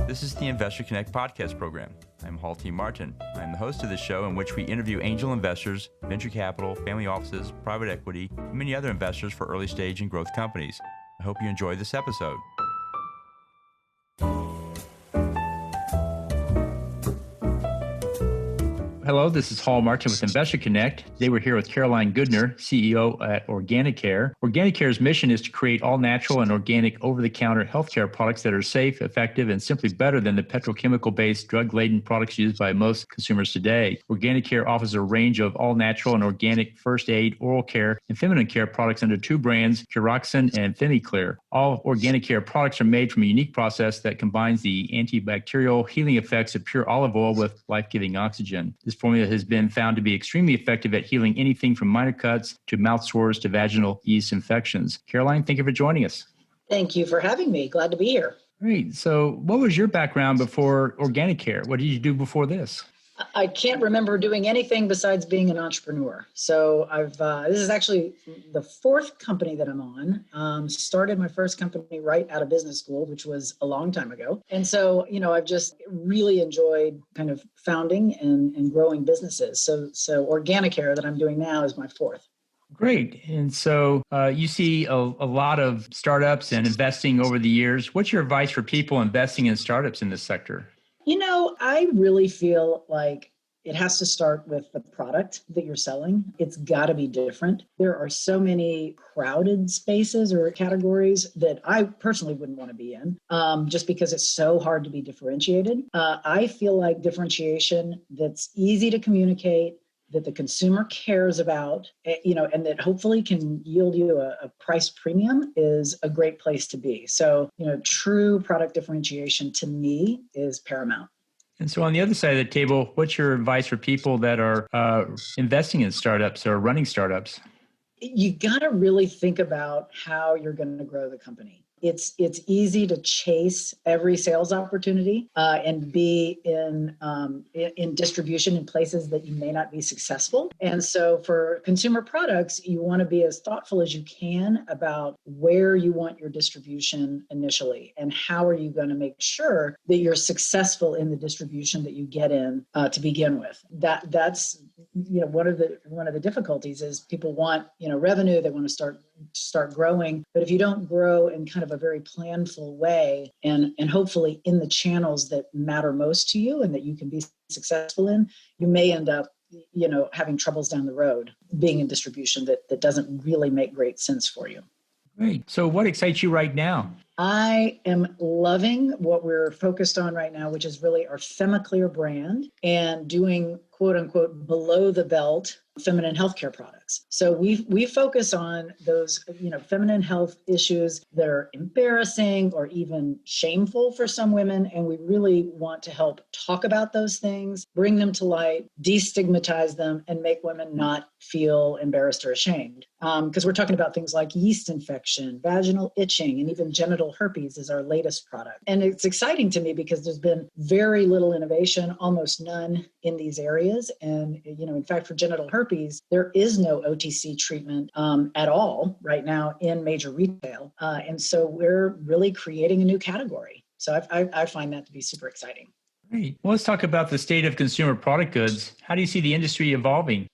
This is the Investor Connect podcast program. I'm Hall T. Martin. I'm the host of this show in which we interview angel investors, venture capital, family offices, private equity, and many other investors for early stage and growth companies. I hope you enjoy this episode. Hello, this is Hall Martin with Investor Connect. Today we're here with Caroline Goodner, CEO at OrganiCare. OrganiCare's mission is to create all natural and organic over-the-counter healthcare products that are safe, effective, and simply better than the petrochemical-based drug-laden products used by most consumers today. OrganiCare offers a range of all natural and organic first aid, oral care, and feminine care products under two brands, CUROXEN and FemiClear. All OrganiCare products are made from a unique process that combines the antibacterial healing effects of pure olive oil with life-giving oxygen. This formula has been found to be extremely effective at healing anything from minor cuts to mouth sores to vaginal yeast infections. Caroline, thank you for joining us. Thank you for having me. Glad to be here. Great. So what was your background before OrganiCare? What did you do before this? I can't remember doing anything besides being an entrepreneur. So this is actually the fourth company that I'm on. Started my first company right out of business school, which was a long time ago. And so, I've just really enjoyed kind of founding and growing businesses. So OrganiCare that I'm doing now is my fourth. Great. And so you see a lot of startups and investing over the years. What's your advice for people investing in startups in this sector? I really feel like it has to start with the product that you're selling. It's got to be different. There are so many crowded spaces or categories that I personally wouldn't want to be in, just because it's so hard to be differentiated. I feel like differentiation that's easy to communicate, that the consumer cares about, and that hopefully can yield you a price premium is a great place to be. So, true product differentiation to me is paramount. And so on the other side of the table, what's your advice for people that are investing in startups or running startups? You got to really think about how you're going to grow the company. It's easy to chase every sales opportunity and be in distribution in places that you may not be successful. And so for consumer products, you want to be as thoughtful as you can about where you want your distribution initially and how are you going to make sure that you're successful in the distribution that you get in to begin with. That's one of the difficulties is people want revenue, they want to start growing, but if you don't grow in kind of a very planful way and hopefully in the channels that matter most to you and that you can be successful in, you may end up having troubles down the road being in distribution that doesn't really make great sense for you. Great. So what excites you right now? I am loving what we're focused on right now, which is really our FemiClear brand and doing quote unquote below the belt feminine healthcare products. So we focus on those, feminine health issues that are embarrassing or even shameful for some women. And we really want to help talk about those things, bring them to light, destigmatize them, and make women not feel embarrassed or ashamed. Because we're talking about things like yeast infection, vaginal itching, and even genital herpes is our latest product. And it's exciting to me because there's been very little innovation, almost none in these areas. And, in fact, for genital herpes, there is no OTC treatment at all right now in major retail. And so we're really creating a new category. So I find that to be super exciting. Great. Well, let's talk about the state of consumer product goods. How do you see the industry evolving?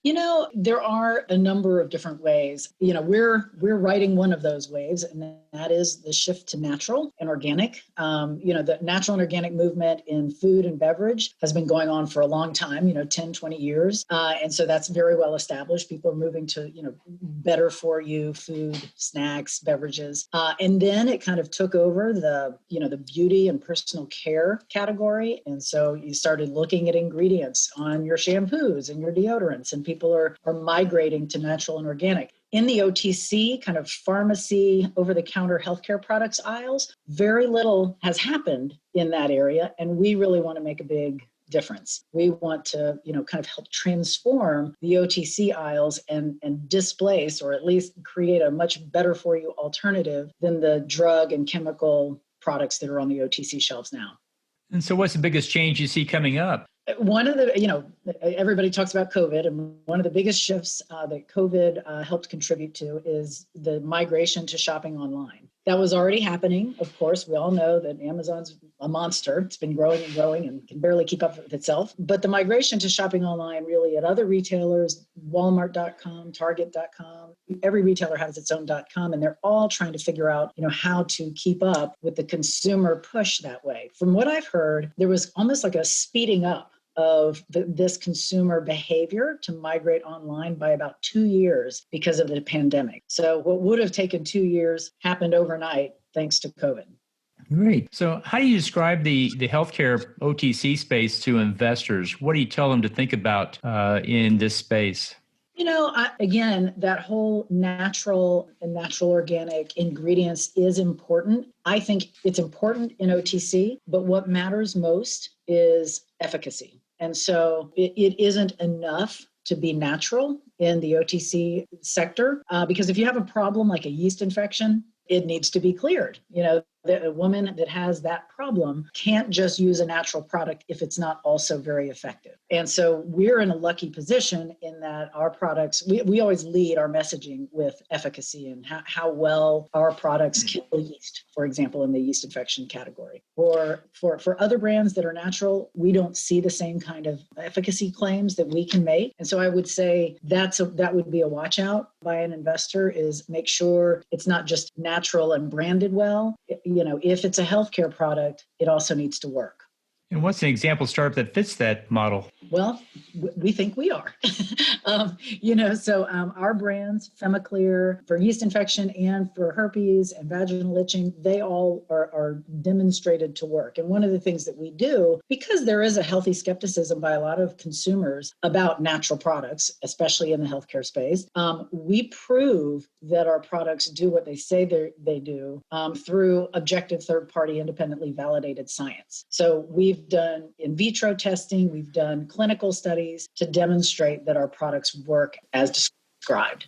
There are a number of different ways. We're riding one of those waves, and that is the shift to natural and organic. The natural and organic movement in food and beverage has been going on for a long time, 10, 20 years. And so that's very well established. People are moving to, better for you food, snacks, beverages. And then it kind of took over the beauty and personal care category. And so you started looking at ingredients on your shampoos and your deodorants, and people are migrating to natural and organic. In the OTC kind of pharmacy, over-the-counter healthcare products aisles, very little has happened in that area, and we really want to make a big difference. We want to, kind of help transform the OTC aisles and displace, or at least create a much better for you alternative than the drug and chemical products that are on the OTC shelves now. And so what's the biggest change you see coming up? One of the, everybody talks about COVID, and one of the biggest shifts that COVID helped contribute to is the migration to shopping online. That was already happening. Of course, we all know that Amazon's a monster. It's been growing and growing and can barely keep up with itself. But the migration to shopping online really at other retailers, Walmart.com, Target.com, every retailer has its own .com, and they're all trying to figure out, how to keep up with the consumer push that way. From what I've heard, there was almost like a speeding up of this consumer behavior to migrate online by about 2 years because of the pandemic. So what would have taken 2 years happened overnight thanks to COVID. Great. So how do you describe the healthcare OTC space to investors? What do you tell them to think about in this space? Again, that whole natural organic ingredients is important. I think it's important in OTC, but what matters most is efficacy. And so it isn't enough to be natural in the OTC sector, because if you have a problem like a yeast infection, it needs to be cleared. A woman that has that problem can't just use a natural product if it's not also very effective. And so we're in a lucky position in that our products, we always lead our messaging with efficacy and how well our products kill yeast, for example, in the yeast infection category. For other brands that are natural, we don't see the same kind of efficacy claims that we can make. And so I would say that would be a watch out by an investor, is make sure it's not just natural and branded well. If it's a healthcare product, it also needs to work. And what's an example startup that fits that model? Well, we think we are. Our brands, FemiClear, for yeast infection and for herpes and vaginal itching, they all are demonstrated to work. And one of the things that we do, because there is a healthy skepticism by a lot of consumers about natural products, especially in the healthcare space, we prove that our products do what they say they do through objective third-party independently validated science. So we've done in vitro testing, we've done clinical studies to demonstrate that our products work as described.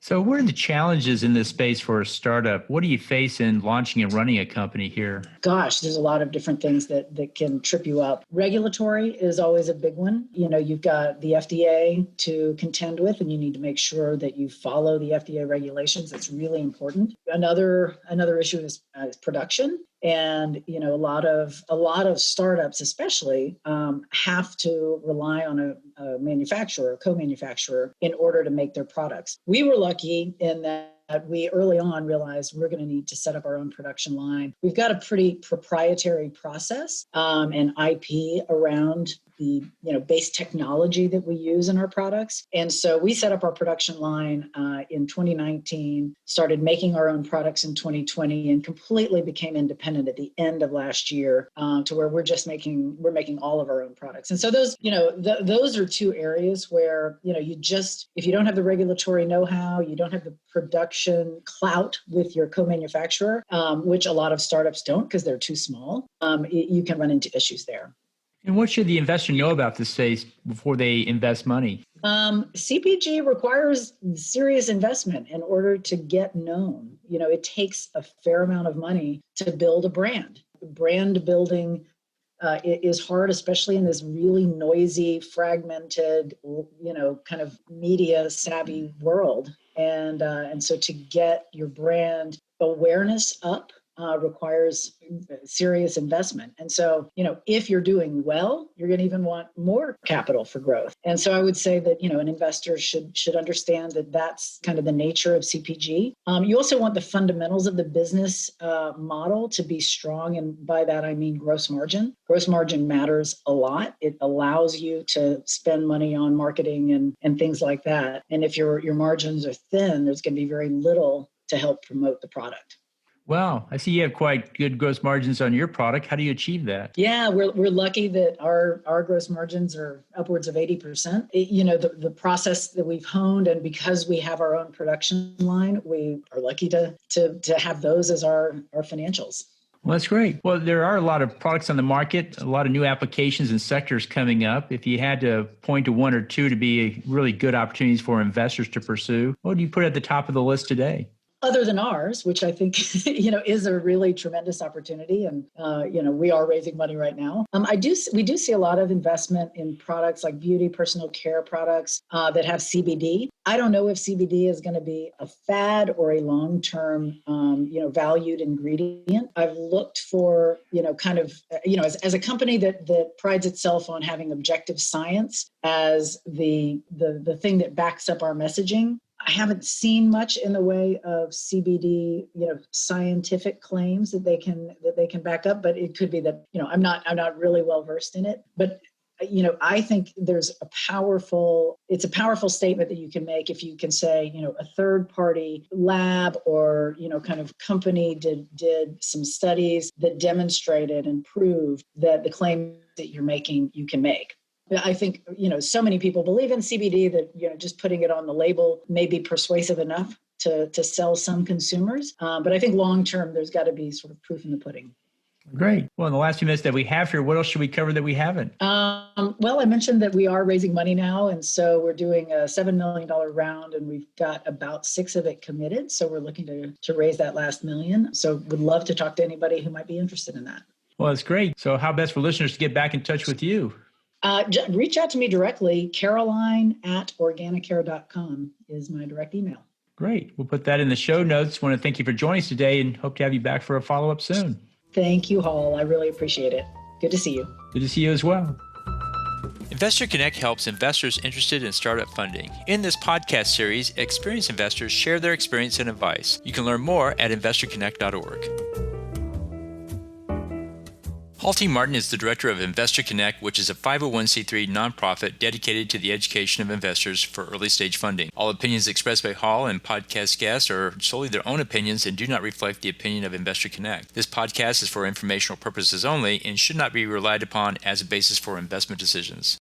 So what are the challenges in this space for a startup? What do you face in launching and running a company here? Gosh, there's a lot of different things that can trip you up. Regulatory is always a big one. You've got the FDA to contend with, and you need to make sure that you follow the FDA regulations. That's really important. Another issue is production. And a lot of startups, especially, have to rely on a manufacturer, a co-manufacturer, in order to make their products. We were lucky in that we early on realized we're going to need to set up our own production line. We've got a pretty proprietary process and IP around the base technology that we use in our products. And so we set up our production line in 2019, started making our own products in 2020, and completely became independent at the end of last year to where we're making all of our own products. And so those, those are two areas where, if you don't have the regulatory know-how, you don't have the production clout with your co-manufacturer, which a lot of startups don't because they're too small, you can run into issues there. And what should the investor know about this space before they invest money? CPG requires serious investment in order to get known. It takes a fair amount of money to build a brand. Brand building is hard, especially in this really noisy, fragmented, kind of media savvy world. And so to get your brand awareness up requires serious investment. And so, if you're doing well, you're going to even want more capital for growth. And so I would say that, an investor should understand that that's kind of the nature of CPG. You also want the fundamentals of the business model to be strong. And by that, I mean gross margin. Gross margin matters a lot. It allows you to spend money on marketing and things like that. And if your margins are thin, there's going to be very little to help promote the product. Wow. I see you have quite good gross margins on your product. How do you achieve that? Yeah, we're lucky that our gross margins are upwards of 80%. The process that we've honed, and because we have our own production line, we are lucky to have those as our financials. Well, that's great. Well, there are a lot of products on the market, a lot of new applications and sectors coming up. If you had to point to one or two to be really good opportunities for investors to pursue, what would you put at the top of the list today? other than ours, which I think, is a really tremendous opportunity. And, we are raising money right now. We do see a lot of investment in products like beauty, personal care products that have CBD. I don't know if CBD is going to be a fad or a long-term, valued ingredient. I've looked for, as a company that prides itself on having objective science as the thing that backs up our messaging. I haven't seen much in the way of CBD, scientific claims that they can back up, but it could be that, I'm not really well versed in it, but I think it's a powerful statement that you can make if you can say, a third party lab or, kind of company did some studies that demonstrated and proved that the claim that you're making, you can make. I think, so many people believe in CBD that, just putting it on the label may be persuasive enough to sell some consumers. But I think long-term, there's got to be sort of proof in the pudding. Great. Well, in the last few minutes that we have here, what else should we cover that we haven't? Well, I mentioned that we are raising money now. And so we're doing a $7 million round and we've got about 6 of it committed. So we're looking to raise that last $1 million. So would love to talk to anybody who might be interested in that. Well, that's great. So how best for listeners to get back in touch with you? Reach out to me directly. Caroline@OrganiCare.com is my direct email. Great. We'll put that in the show notes. Want to thank you for joining us today and hope to have you back for a follow-up soon. Thank you, Hall. I really appreciate it. Good to see you. Good to see you as well. Investor Connect helps investors interested in startup funding. In this podcast series, experienced investors share their experience and advice. You can learn more at investorconnect.org. Hall T. Martin is the director of Investor Connect, which is a 501c3 nonprofit dedicated to the education of investors for early-stage funding. All opinions expressed by Hall and podcast guests are solely their own opinions and do not reflect the opinion of Investor Connect. This podcast is for informational purposes only and should not be relied upon as a basis for investment decisions.